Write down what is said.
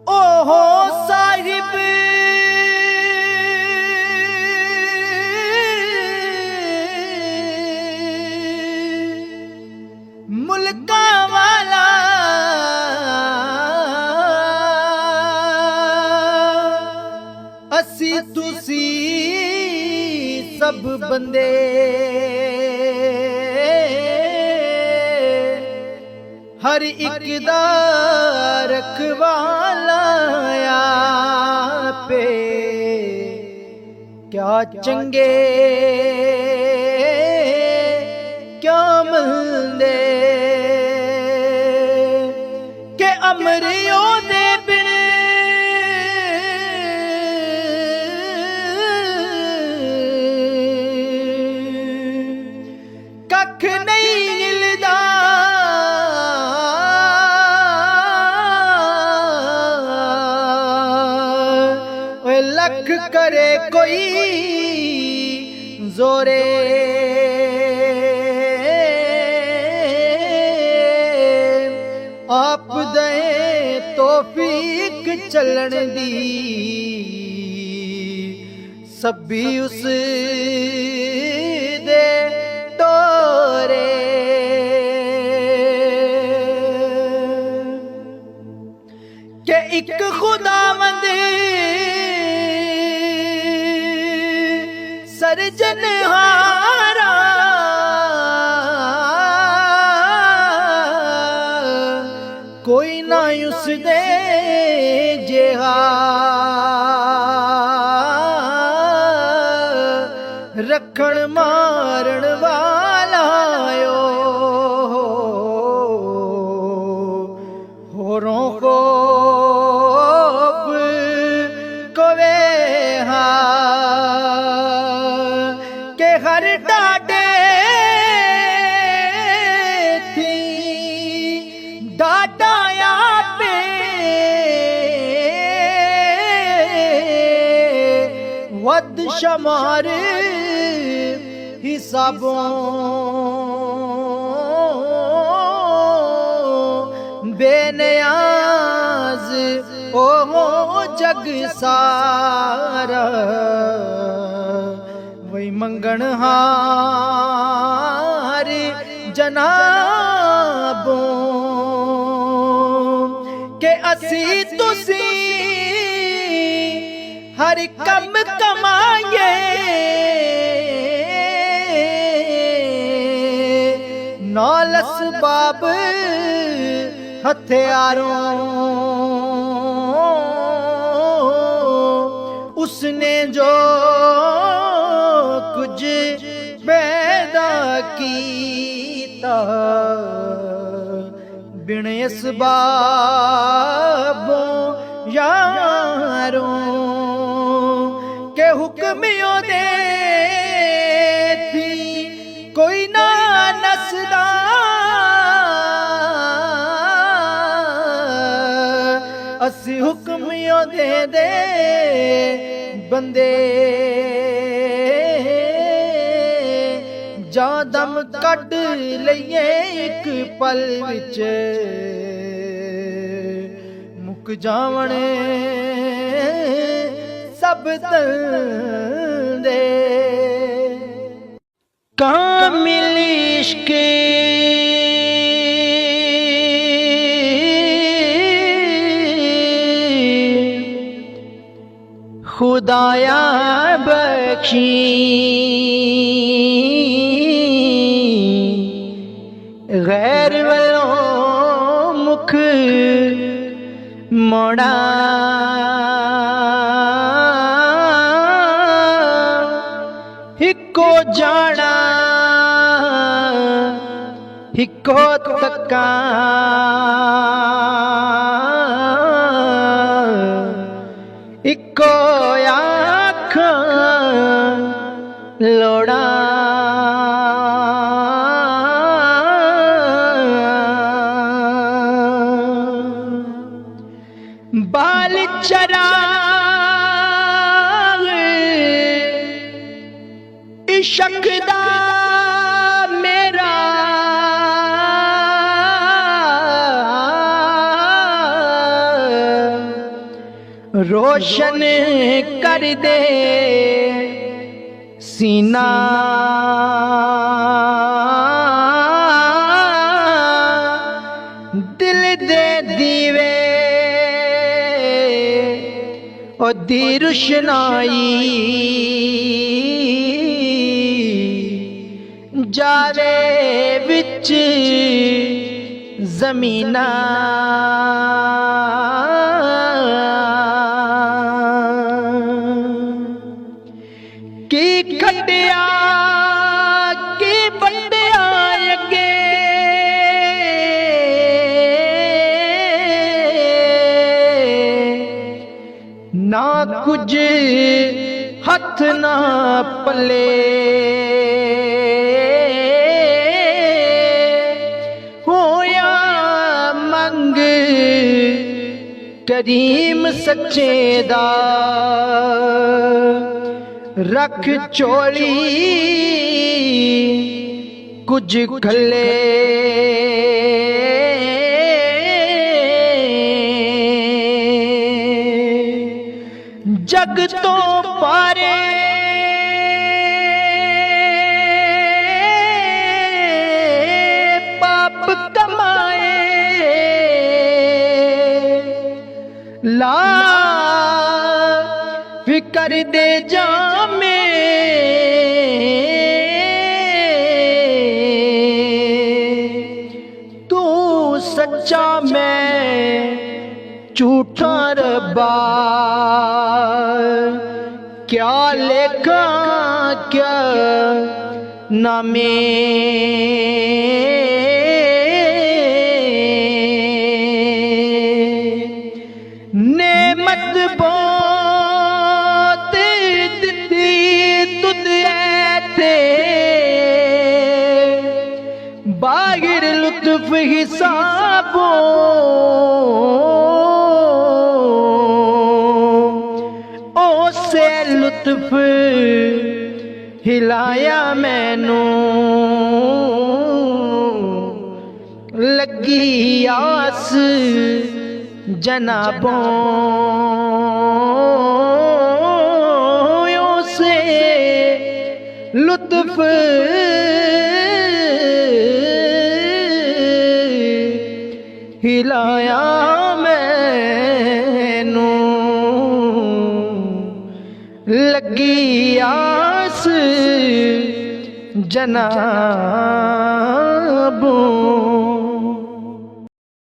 ओहो साहिब मुल्का वाला असी तुसी सब बंदे हर एक दा रखवाला पे क्या चंगे क्या मंदे के अमरियो दे बिन कख नहीं हिलदा लख करे कोई जोरे आप दे तौफीक चलन दी सभी उस दे तोरे के एक खुदावंद सरजनहारा कोई ना उस दे जेहा रखण मारण वाला होरों को हर डाटे थी डाटाया पे वद शमार हिसाबों बेनियाज ओ जग सारा वही मंगण हार जनाबों के असी तुसी हर कम कमाए नौलस बाब हथियारों उसने जो कुछ पैदा कीता बिन असबाबों यारों के हुक्मियों दे थी कोई ना नसदा असी हुक्मियों दे बंदे जा दम कट लइए एक पल विच मुक जावणे सब तंदे कामिल इश्क खुदाया बख्शी गैर वालों मुख मोड़ा हिको जाना हिको तका इको आँख लोड़ा बाल चरा इश्क दा मेरा रोशन कर दे सीना, दिल दे दीवे ओ दी रुशनाई जावे विच ज़मीना। की खटिया की बंडिया अगे ना कुछ हथ ना पले, होया मंग करीम सच्चे दा रख चोली कुछ खले। जग तो पारे पाप कमाए ला फिकर दे जामे तू सच्चा मैं झूठा रब्बा, क्या लेखा क्या नामे। नेमत बहुत दी तुद थे बाहिर लुत्फ हिसाबों से लुत्फ हिलाया मैनू लगी आस जनाबों से लुत्फ हिलाया मैनू लगी आस जनाबों